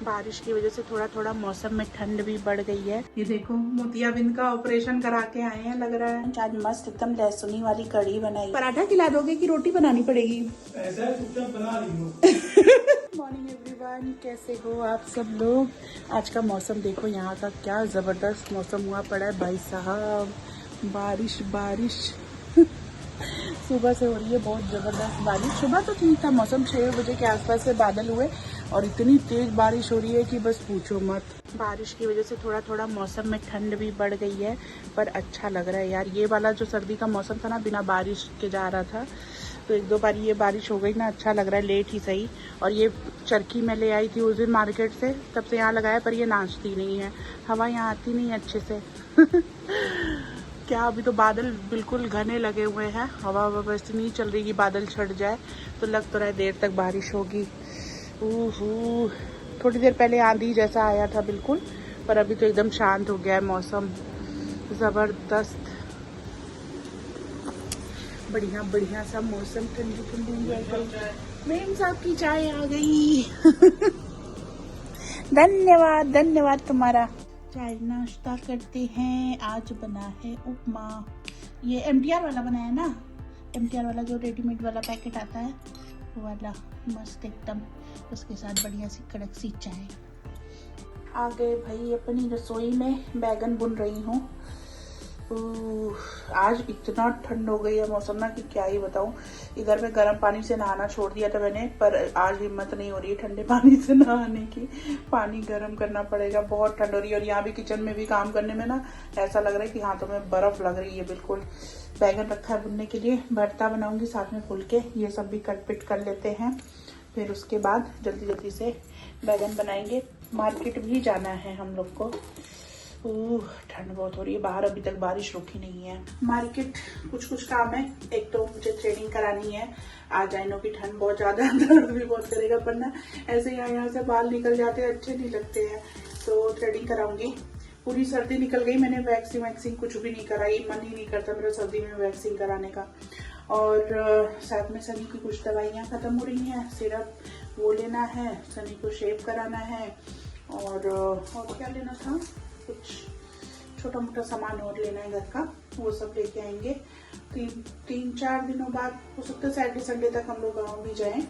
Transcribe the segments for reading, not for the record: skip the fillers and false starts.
बारिश की वजह से थोड़ा थोड़ा मौसम में ठंड भी बढ़ गई है। ये देखो मोतियाबिंद का ऑपरेशन करा के आए हैं, लग रहा है। आज मस्त एकदम लहसुनी वाली कढ़ी बनाई। पराठा खिला दोगे कि रोटी बनानी पड़ेगी? ऐसा बना रही हूँ। मॉर्निंग एवरीवन, कैसे हो आप सब लोग? आज का मौसम देखो, यहाँ का क्या जबरदस्त मौसम हुआ पड़ा है भाई साहब। बारिश बारिश सुबह से हो रही है, बहुत जबरदस्त बारिश। सुबह तो ठीक था मौसम, 6 बजे के आसपास से बादल हुए और इतनी तेज बारिश हो रही है कि बस पूछो मत। बारिश की वजह से थोड़ा थोड़ा मौसम में ठंड भी बढ़ गई है, पर अच्छा लग रहा है यार। ये वाला जो सर्दी का मौसम था ना, बिना बारिश के जा रहा था, तो एक दो बार ये बारिश हो गई ना, अच्छा लग रहा है, लेट ही सही। और ये चरखी मैं ले आई थी उस दिन मार्केट से, तब से यहाँ लगाया, पर ये नाचती नहीं है, हवा यहाँ आती नहीं है अच्छे से। क्या अभी तो बादल बिल्कुल घने लगे हुए हैं, हवा बस नहीं चल रही कि बादल छट जाए, तो लग तो रहा है देर तक बारिश होगी। थोड़ी देर पहले आंधी जैसा आया था बिल्कुल, पर अभी तो एकदम शांत हो गया है मौसम। जबरदस्त बढ़िया बढ़िया सा मौसम, ठंडी ठंडी। मेम साहब की चाय आ गई। धन्यवाद धन्यवाद तुम्हारा। चाय नाश्ता करते हैं। आज बना है उपमा। ये MTR वाला बना है ना, MTR वाला जो रेडीमेड वाला पैकेट आता है वो वाला, मस्त एकदम। उसके साथ बढ़िया सी कड़क सी चाय। आ गए भाई अपनी रसोई में, बैगन बुन रही हूँ। आज इतना ठंड हो गई है मौसम ना कि क्या ही बताऊं। इधर में गर्म पानी से नहाना छोड़ दिया था मैंने, पर आज हिम्मत नहीं हो रही है ठंडे पानी से नहाने की। पानी गर्म करना पड़ेगा, बहुत ठंड हो रही है। और यहाँ भी किचन में भी काम करने में ना ऐसा लग रहा है कि हाथों में बर्फ लग रही है बिल्कुल। बैगन रखा है भुनने के लिए, भरता बनाऊंगी साथ में फुल के। ये सब भी कट पिट कर लेते हैं, फिर उसके बाद जल्दी जल्दी से बैगन बनाएंगे। मार्केट भी जाना है हम लोग को। ठंड बहुत हो रही है बाहर, अभी तक बारिश रुकी नहीं है। मार्केट कुछ काम है। एक तो मुझे थ्रेडिंग करानी है आज। आई नो की ठंड बहुत ज्यादा है, दर्द भी बहुत करेगा, पर ना ऐसे यहाँ से बाल निकल जाते हैं, अच्छे नहीं लगते हैं, तो थ्रेडिंग कराऊंगी। पूरी सर्दी निकल गई, मैंने वैक्सिंग कुछ भी नहीं कराई, मन ही नहीं करता मेरा सर्दी में वैक्सिंग कराने का। और साथ में सनी की कुछ दवाइयाँ खत्म हो रही हैं, सिरप वो लेना है, सनी को शेव कराना है, और क्या लेना था, कुछ छोटा मोटा सामान और लेना है घर का, वो सब लेके आएंगे। 3-4 दिनों बाद हो सकता है सैटरडे संडे तक हम लोग गाँव भी जाएं,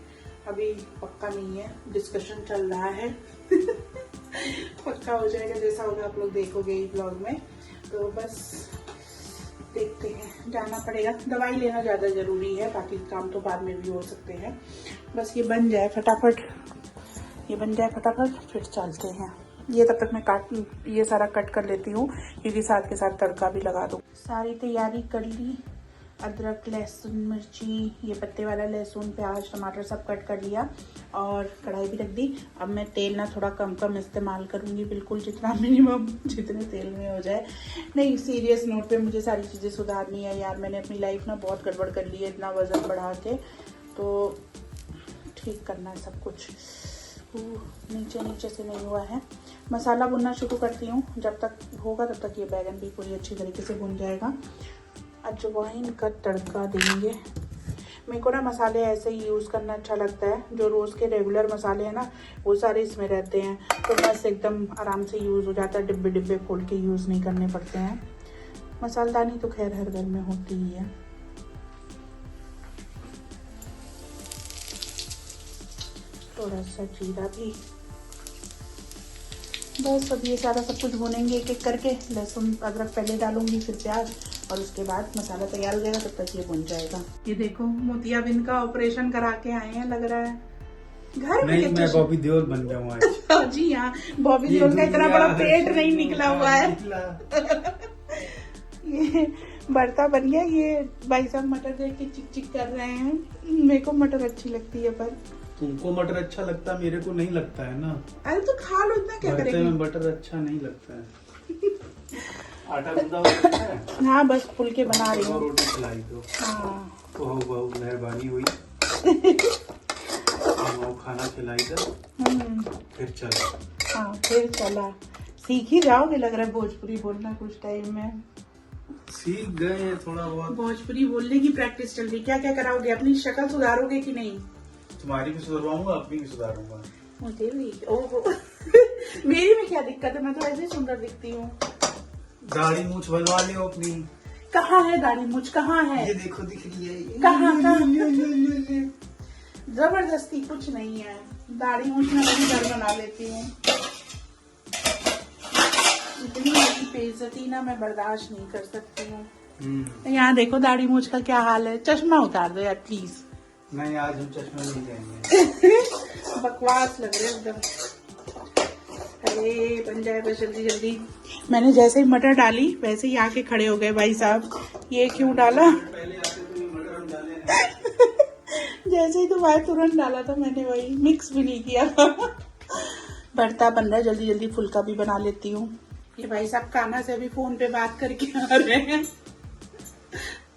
अभी पक्का नहीं है, डिस्कशन चल रहा है। पक्का हो जाएगा, जैसा होगा आप लोग देखोगे इस ब्लॉग में। तो बस देखते हैं, जाना पड़ेगा। दवाई लेना ज्यादा जरूरी है, बाकी काम तो बाद में भी हो सकते हैं। बस ये बन जाए फटाफट, फिर चलते हैं। ये तब तक मैं ये सारा कट कर लेती हूँ, क्योंकि साथ के साथ तड़का भी लगा दूँ। सारी तैयारी कर ली, अदरक लहसुन मिर्ची, ये पत्ते वाला लहसुन प्याज टमाटर सब कट कर लिया, और कढ़ाई भी रख दी। अब मैं तेल ना थोड़ा कम इस्तेमाल करूँगी, बिल्कुल जितना मिनिमम, जितने तेल में हो जाए। नहीं, सीरियस नोट पे मुझे सारी चीज़ें सुधारनी है यार। मैंने अपनी लाइफ ना बहुत गड़बड़ कर ली है, इतना वजन बढ़ा के, तो ठीक करना है सब कुछ। नीचे से नहीं हुआ है। मसाला भुनना शुरू करती हूँ, जब तक होगा तब तक ये बैगन भी पूरी अच्छी तरीके से भुन जाएगा। अजवाइन का तड़का देंगे। मेरे को ना मसाले ऐसे ही यूज़ करना अच्छा लगता है, जो रोज़ के रेगुलर मसाले हैं ना वो सारे इसमें रहते हैं, तो बस एकदम आराम से यूज़ हो जाता है, डिब्बे खोल के यूज़ नहीं करने पड़ते हैं। मसालदानी तो खैर हर घर में होती ही है। थोड़ा सा जीरा भी, बस अब ये सारा सब कुछ भुनेंगे एक एक करके। लहसुन अदरक पहले डालूंगी, फिर प्याज, और उसके बाद मसाला तैयार हो जाएगा, तब तक ये भुन जाएगा। ये देखो मोतियाबिंद का ऑपरेशन करा के आए हैं, लग रहा है घर में। नहीं, मैं बॉबी देओल बन जाऊँ आज। जी हाँ, बॉबी देओल का इतना बड़ा पेट नहीं निकला हुआ है। ये भरता बन गया। ये भाई साहब मटर देख के चिक चिक कर रहे हैं। मेरे को मटर अच्छी लगती है, पर तुमको मटर अच्छा लगता है, मेरे को नहीं लगता है ना। अरे तो खा लो, इतना क्या करेगी। में मटर अच्छा नहीं लगता है। आटा गूंदा होता है। हाँ, बस फुल के बना रही हूँ। रोटी खिलाई दो। हाँ, बहुत मेहरबानी हुई। खाना खिलाई दो, फिर चला। हाँ, फिर चला। सीख ही जाओगे लग रहा है भोजपुरी बोलना कुछ टाइम में। सीख गए थोड़ा बहुत। भोजपुरी बोलने की प्रैक्टिस चल रही। क्या क्या कराओगे? अपनी शक्ल सुधारोगे कि नहीं? तुम्हारी भी सुधारूंगा, अपनी भी सुधारूंगा। मुझे भी। ओहो। मेरी में क्या दिक्कत है, मैं तो ऐसे ही सुंदर दिखती हूँ। दाढ़ी मूछ बनवा लो अपनी। कहाँ है दाढ़ी मूछ, कहाँ है? ये देखो दिख रही है। कहाँ जबरदस्ती कुछ नहीं है, दाढ़ी मूछ मैं वही घर बना लेती हूँ। इतनी बड़ी बेइज्जती ना मैं बर्दाश्त नहीं कर सकती हूँ। यहाँ देखो दाढ़ी मूछ का क्या हाल है। चश्मा उतार दो यार प्लीज। नहीं आज हम चश्मा नहीं लेंगे। बकवास लग रहे एकदम। अरे बन जाए बस जल्दी जल्दी। मैंने जैसे ही मटर डाली वैसे ही आके खड़े हो गए भाई साहब, ये क्यों डाला? पहले आते तो ये मटर हम डाले। जैसे ही तो भाई तुरंत डाला था मैंने, वही मिक्स भी नहीं किया। भरता बन रहा है, जल्दी जल्दी फुल्का भी बना लेती हूँ। ये भाई साहब कान्हा से अभी फोन पे बात करके आ रहे हैं।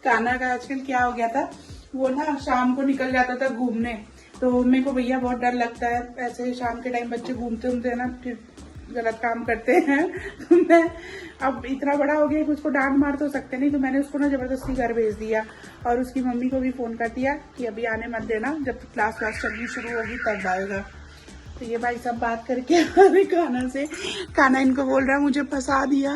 कान्हा का आजकल क्या हो गया था, वो ना शाम को निकल जाता था घूमने, तो मेरे को भैया बहुत डर लगता है ऐसे शाम के टाइम बच्चे घूमते हैं ना, फिर गलत काम करते हैं। तो मैं अब इतना बड़ा हो गया कि उसको डांट मार तो सकते नहीं, तो मैंने उसको ना जबरदस्ती घर भेज दिया और उसकी मम्मी को भी फोन कर दिया कि अभी आने मत देना, जब क्लास चलनी शुरू होगी तब आएगा। तो ये भाई सब बात करके आ रहे कान्हा से। कान्हा इनको बोल रहा है मुझे फंसा दिया।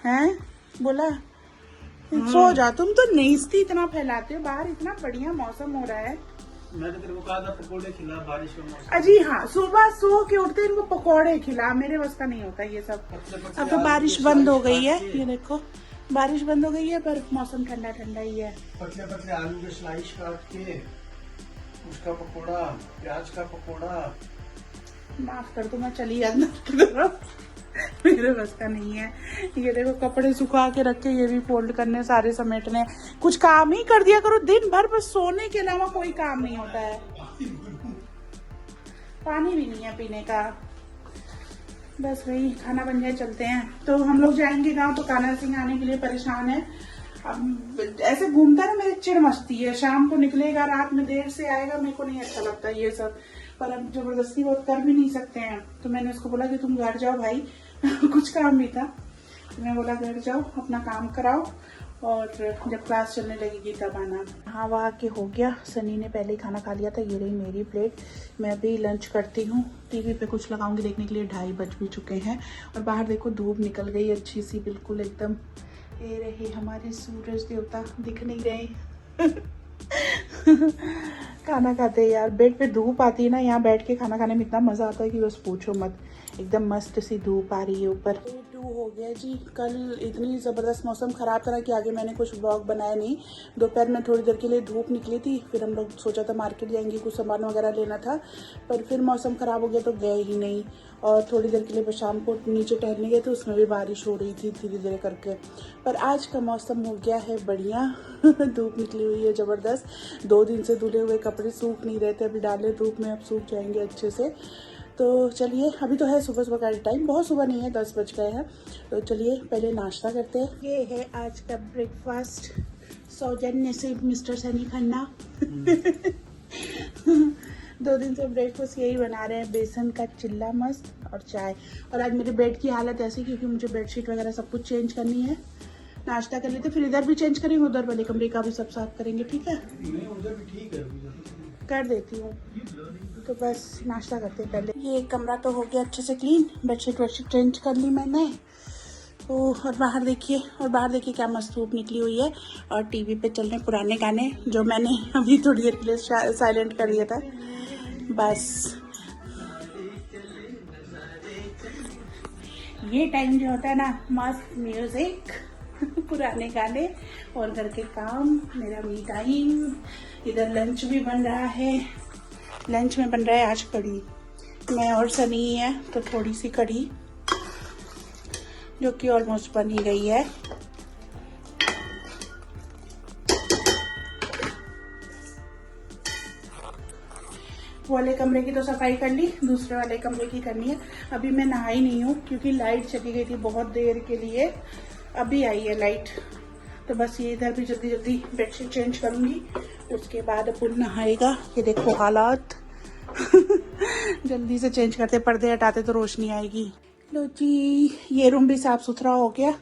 हैं बोला सो जा, तुम तो नीचती इतना फैलाते हो, बाहर इतना बढ़िया मौसम हो रहा है। मैंने तेरे को कहा था पकोड़े खिला बारिश का मौसम। अजी हाँ, सुबह सो के उठते इनको पकौड़े खिला, मेरे बस का नहीं होता ये सब। अब तो बारिश बंद हो गई है, ये देखो बारिश बंद हो गई है पर मौसम ठंडा ठंडा ही है। पतले पतले आलू के स्लाइस काट के उसका पकोड़ा, प्याज का पकोड़ा। माफ कर दो, मैं चली अंदर की तरफ, मेरे बस का नहीं है। ये देखो कपड़े सुखा के रखे, ये भी फोल्ड करने, सारे समेटने। कुछ काम ही कर दिया करो दिन भर, बस सोने के अलावा कोई काम नहीं होता है। पानी भी नहीं है पीने का। बस वही खाना बन जाए चलते हैं। तो हम लोग जाएंगे गांव, तो कान्हा सिंह आने के लिए परेशान है। अब ऐसे घूमता है मेरे चिड़ मस्ती है, शाम को निकलेगा रात में देर से आएगा, मेरे को नहीं अच्छा लगता ये सब। पर अब जबरदस्ती वो कर भी नहीं सकते हैं, तो मैंने उसको बोला कि तुम घर जाओ भाई। कुछ काम भी था तो मैं बोला घर जाओ अपना काम कराओ और जब क्लास चलने लगेगी तब आना। हाँ वहाँ के हो गया, सनी ने पहले ही खाना खा लिया था। ये रही मेरी प्लेट, मैं भी लंच करती हूँ। टीवी पे कुछ लगाऊंगी देखने के लिए, 2:30 बज भी चुके हैं। और बाहर देखो धूप निकल गई अच्छी सी, बिल्कुल एकदम। ये रहे हमारे सूरज देवता, दिख नहीं रहे। खाना खाते हैं यार, बेड पे धूप आती है ना, यहाँ बैठ के खाना खाने में इतना मजा आता है कि बस पूछो मत। एकदम मस्त सी धूप आ रही है ऊपर। 2 हो गया जी। कल इतनी ज़बरदस्त मौसम ख़राब था कि आगे मैंने कुछ व्लॉग बनाया नहीं। दोपहर में थोड़ी देर के लिए धूप निकली थी, फिर हम लोग सोचा था मार्केट जाएंगे, कुछ सामान वगैरह लेना था, पर फिर मौसम ख़राब हो गया तो गए ही नहीं। और थोड़ी देर के लिए शाम को नीचे टहलने गए तो उसमें भी बारिश हो रही थी धीरे धीरे करके। पर आज का मौसम हो गया है बढ़िया। धूप निकली हुई है ज़बरदस्त। 2 दिन से धुले हुए कपड़े सूख नहीं रहे थे, अभी डाले धूप में, अब सूख जाएंगे अच्छे से। तो चलिए, अभी तो है सुबह सुबह का टाइम, बहुत सुबह नहीं है, 10 बज गए हैं। तो चलिए पहले नाश्ता करते हैं। ये है आज का ब्रेकफास्ट, सौजन्य से मिस्टर सनी खन्ना। 2 दिन से ब्रेकफास्ट यही बना रहे हैं, बेसन का चिल्ला मस्त और चाय। और आज मेरे बेड की हालत ऐसी क्योंकि मुझे बेडशीट वगैरह सब कुछ चेंज करनी है। नाश्ता कर लेते, फिर इधर भी चेंज करेंगे, उधर वाले कमरे का भी सब साफ करेंगे। ठीक है, उधर भी ठीक है, कर देती हूँ। तो बस नाश्ता करते हैं पहले। ये कमरा तो हो गया अच्छे से क्लीन, बेडशीट वेडशीट चेंज कर ली मैंने। तो और बाहर देखिए क्या मस्त धूप निकली हुई है। और टीवी पे चल रहे पुराने गाने, जो मैंने अभी थोड़ी देर के लिए साइलेंट कर दिया था। बस ये टाइम जो होता है ना, मस्त म्यूजिक, पुराने गाने और घर के काम, मेरा मी टाइम। इधर लंच भी बन रहा है, लंच में बन रहा है आज कढ़ी। मैं और सनी है तो थोड़ी सी कढ़ी, जो कि ऑलमोस्ट बन ही गई है। वाले कमरे की तो सफाई कर ली, दूसरे वाले कमरे की करनी है। अभी मैं नहाई नहीं हूँ क्योंकि लाइट चली गई थी बहुत देर के लिए, अभी आई है लाइट। तो बस ये इधर भी जल्दी जल्दी बेडशीट चेंज करूंगी, उसके बाद अपन नहाएगा। ये देखो हालात। जल्दी से चेंज करते, पर्दे हटाते तो रोशनी आएगी। लो जी, ये रूम भी साफ सुथरा हो गया।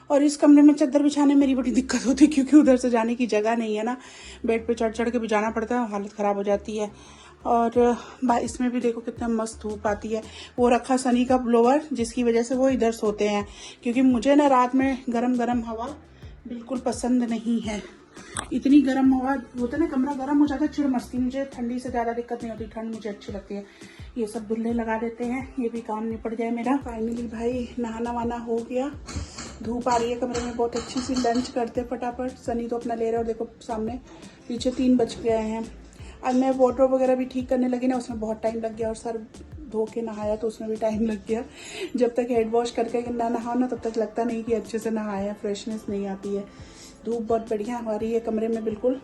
और इस कमरे में चादर बिछाने मेरी बड़ी दिक्कत होती है क्योंकि उधर से जाने की जगह नहीं है ना, बेड पे चढ़ चढ़ के भी जाना पड़ता है, हालत ख़राब हो जाती है। और इसमें भी देखो कितना मस्त धूप आती है। वो रखा सनी का ब्लोअर, जिसकी वजह से वो इधर सोते हैं, क्योंकि मुझे ना रात में गरम गरम हवा बिल्कुल पसंद नहीं है। इतनी गर्म हवा होता है ना, कमरा गर्म हो जाता है, चिड़ मस्ती। मुझे ठंडी से ज़्यादा दिक्कत नहीं होती, ठंड मुझे अच्छी लगती है। ये सब दुल्हे लगा देते हैं, ये भी काम निपट जाए मेरा। फाइनली भाई नहाना वाना हो गया, धूप आ रही है कमरे में बहुत अच्छी सी। लंच करते फटाफट। सनी तो अपना ले रहे हो, देखो सामने पीछे 3 बज गए हैं। अब मैं वार्डरोब वगैरह भी ठीक करने लगी ना, उसमें बहुत टाइम लग गया, और सर धो के नहाया तो उसमें भी टाइम लग गया। जब तक हेड वॉश करके ना नहाओ ना, तब तक लगता नहीं कि अच्छे से नहाया, फ्रेशनेस नहीं आती है। धूप बहुत बढ़िया आ रही है कमरे में बिल्कुल।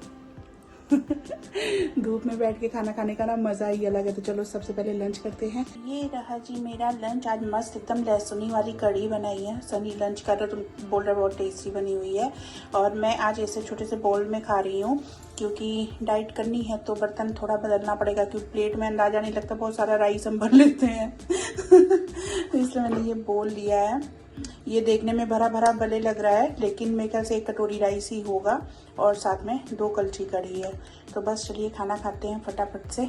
धूप में बैठ के खाना खाने का ना मज़ा ही अलग है। तो चलो सबसे पहले लंच करते हैं। ये रहा जी मेरा लंच। आज मस्त एकदम लहसुनी वाली कढ़ी बनाई है। सनी लंच कर रहा तो बोल रहा बहुत टेस्टी बनी हुई है। और मैं आज ऐसे छोटे से बोल में खा रही हूँ, क्योंकि डाइट करनी है तो बर्तन थोड़ा बदलना पड़ेगा, क्योंकि प्लेट में अंदाजा नहीं लगता, बहुत सारा राइस हम भर लेते हैं। तो इसलिए मैंने ये बोल लिया है। ये देखने में भरा भरा भले लग रहा है, लेकिन मेरे ख्याल से 1 कटोरी राइस ही होगा, और साथ में 2 कलछी कढ़ी है। तो बस चलिए खाना खाते हैं फटाफट से।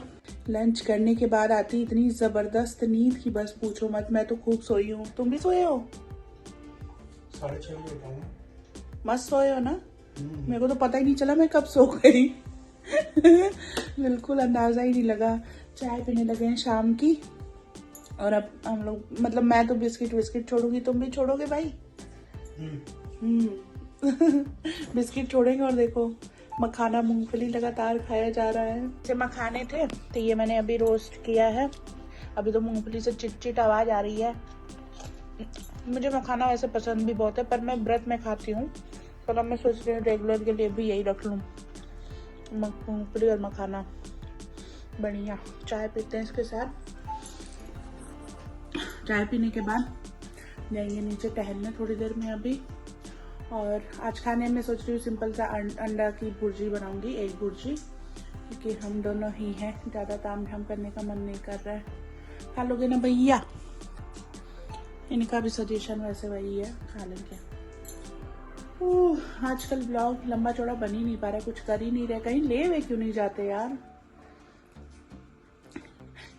लंच करने के बाद आती इतनी ज़बरदस्त नींद की बस पूछो मत। मैं तो खूब सोई हूँ, तुम भी सोए हो? 6:30 बजे उठा हूँ। मस्त सोए हो ना? मेरे को तो पता ही नहीं चला मैं कब सो गई। बिल्कुल अंदाजा ही नहीं लगा। चाय पीने लगे हैं शाम की, और अब हम लोग, मतलब मैं तो बिस्किट छोड़ूंगी, तुम भी छोड़ोगे भाई? बिस्किट छोड़ेंगे। और देखो मखाना मूंगफली लगातार खाया जा रहा है। जैसे मखाने थे तो ये मैंने अभी रोस्ट किया है। अभी तो मूंगफली से चिट आवाज आ रही है। मुझे मखाना वैसे पसंद भी बहुत है, पर मैं व्रत में खाती हूँ, पर अब मैं सोच रही हूँ रेगुलर के लिए भी यही रख लूँ, मूंगफली और मखाना। बढ़िया। चाय पीते हैं इसके साथ। चाय पीने के बाद जाएंगे नीचे टहलने थोड़ी देर में अभी। और आज खाने में सोच रही हूँ सिंपल सा अंडा की भुर्जी बनाऊंगी, एग भुर्जी, क्योंकि हम दोनों ही हैं, ज़्यादा ताम झाम करने का मन नहीं कर रहा है। खा लोगे ना भैया? इनका भी सजेशन वैसे वही है, खा लेंगे। आजकल ब्लॉग लंबा चौड़ा बन ही नहीं पा रहा, कुछ कर ही नहीं रहे। कहीं ले वे क्यों नहीं जाते यार?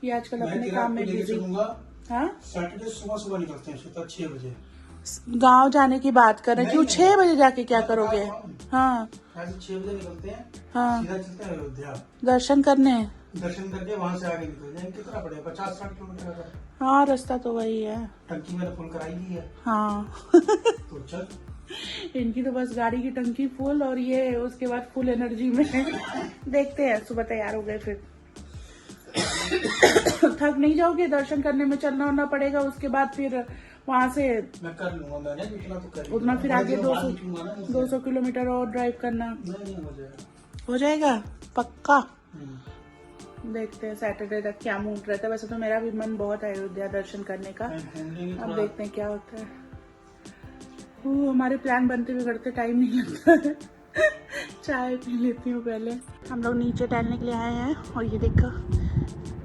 ये आजकल अपने काम में बिजी। हाँ, सैटरडे सुबह निकलते हैं, सुबह 6 बजे। गांव जाने की बात कर रहे हैं। क्यों 6 बजे जाके क्या करोगे? हाँ 6 बजे निकलते हैं। हाँ, सीधा चलते हैं अयोध्या दर्शन करने। दर्शन करके वहाँ से आगे निकल जाएंगे। कितना पड़ेगा? 50-60 किलोमीटर का। हाँ, रास्ता तो वही है। टंकी मैंने फुल कराई दी है। हाँ। तो चल। इनकी तो बस गाड़ी की टंकी फुल, और ये उसके बाद फुल एनर्जी में। देखते हैं, सुबह तैयार हो गए फिर। थक नहीं जाओगे? दर्शन करने में चलना होना पड़ेगा, उसके बाद फिर वहाँ से मैं कर लूंगा, मैंने उतना तो कर उतना फिर आगे 200 किलोमीटर और ड्राइव करना। नहीं हो जाएगा पक्का। देखते हैं सैटरडे तक क्या मूड रहता है। वैसे तो मेरा भी मन बहुत है अयोध्या दर्शन करने का, अब देखते हैं क्या होता है। हमारे प्लान बनते हुए करते टाइम नहीं लगता है। चाय पी लेती हूँ पहले। हम लोग नीचे टहलने के लिए आए हैं, और ये देखो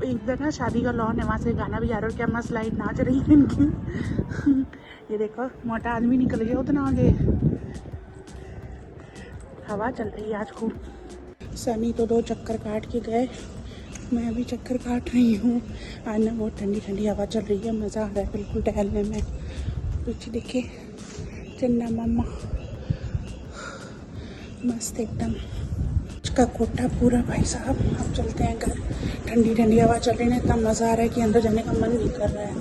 इधर ना शादी का लॉन है, वहाँ से गाना भी आ रहा है। क्या मस्त लाइट नाच रही है इनकी। ये देखो मोटा आदमी निकल गया उतना आगे। हवा चल रही है आज खूब। सनी तो 2 चक्कर काट के गए, मैं भी चक्कर काट रही हूँ। आज ना बहुत ठंडी ठंडी हवा चल रही है, मज़ा आ रहा है बिल्कुल टहलने में। पीछे देखिए चन्ना मामा, मस्त एकदम। का कोटा पूरा भाई साहब। अब चलते हैं घर। ठंडी ठंडी हवा चल रही है, इतना मज़ा आ रहा है कि अंदर जाने का मन नहीं कर रहा है।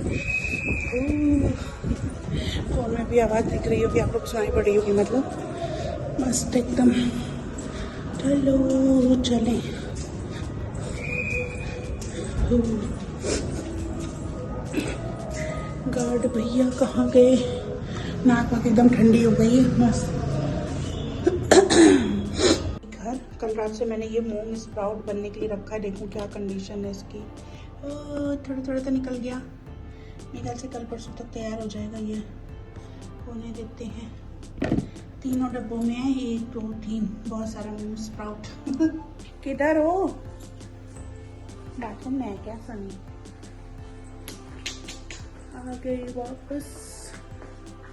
फोन में भी आवाज़ दिख रही होगी, आप लोग सुनाई पड़ रही होगी, मतलब मस्त एकदम। चलो चले। गार्ड भैया कहाँ गए? नाक वाक एकदम ठंडी हो गई है, मस्त। कल रात से मैंने ये मूंग स्प्राउट बनने के लिए रखा है, देखूं क्या कंडीशन है इसकी। थोड़ा थोड़ा तो निकल गया, मेरे ख्याल से कल परसों तक तैयार हो जाएगा। ये होने देते हैं। 3 डब्बों में है, 1 2 3, बहुत सारा मूंग स्प्राउट। किधर हो? बाथरूम में है क्या सनी? आ गई वापस।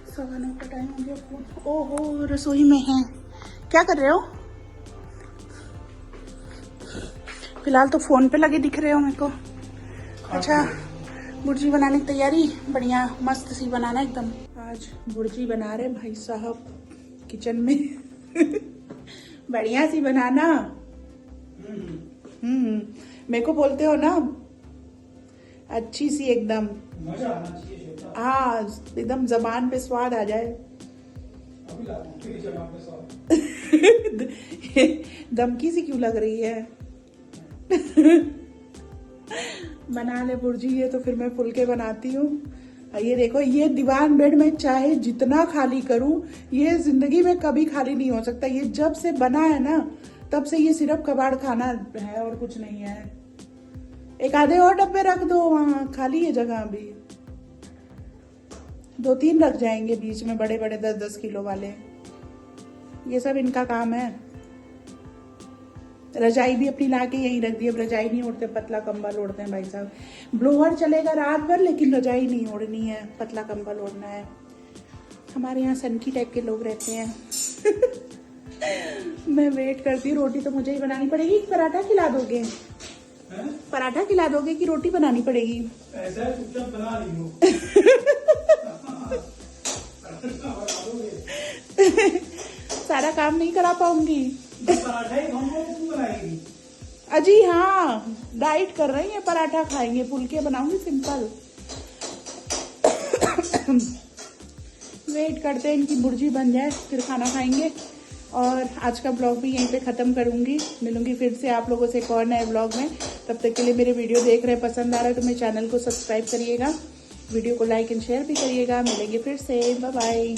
9:15 का टाइम हो गया। ओहो, रसोई में है। क्या कर रहे हो? फिलहाल तो फोन पे लगे दिख रहे हो मेरे को। अच्छा, भुर्जी बनाने की तैयारी बढ़िया मस्त सी बनाना एकदम। आज भुर्जी बना रहे भाई साहब किचन में। बढ़िया सी बनाना। मेरे को बोलते हो ना, अच्छी सी एकदम, मजा आना चाहिए। हाँ एकदम जबान पे स्वाद आ जाए। अभी तेरी जबान पे स्वाद। धमकी सी क्यों लग रही है? बना ले भुर्जी, ये तो फिर मैं फुलके बनाती हूँ। ये देखो, ये दीवान बेड में चाहे जितना खाली करूं, ये जिंदगी में कभी खाली नहीं हो सकता। ये जब से बना है ना, तब से ये सिर्फ कबाड़ खाना है और कुछ नहीं है। एक आधे और डब्बे रख दो, वहां खाली है जगह अभी। 2-3 रख जाएंगे बीच में, बड़े बड़े 10-10 किलो वाले। ये सब इनका काम है। रजाई भी अपनी लाके यहीं रख दी। अब रजाई नहीं ओढ़ते, पतला कंबल ओढ़ते हैं भाई साहब। ब्लोअर चलेगा रात भर, लेकिन रजाई नहीं ओढ़नी है, पतला कंबल ओढ़ना है। हमारे यहाँ सनकी टाइप के लोग रहते हैं। मैं वेट करती हूँ। रोटी तो मुझे ही बनानी पड़ेगी। पराठा खिला दोगे? पराठा खिला दोगे कि रोटी बनानी पड़ेगी? ऐसा चुपचाप बना रही हो। सारा काम नहीं करा पाऊंगी। पराठा ही खाऊंगा, तू बनाएगी? अजी हाँ, डाइट कर रही है, पराठा खाएंगे, फुलके बनाऊंगी सिंपल। वेट करते हैं इनकी भुर्जी बन जाए, फिर खाना खाएंगे। और आज का ब्लॉग भी यहीं पे ख़त्म करूंगी। मिलूंगी फिर से आप लोगों से एक और नए ब्लॉग में। तब तक के लिए मेरे वीडियो देख रहे पसंद आ रहा है तो मेरे चैनल को सब्सक्राइब करिएगा, वीडियो को लाइक एंड शेयर भी करिएगा। मिलेंगे फिर से, बाय बाय।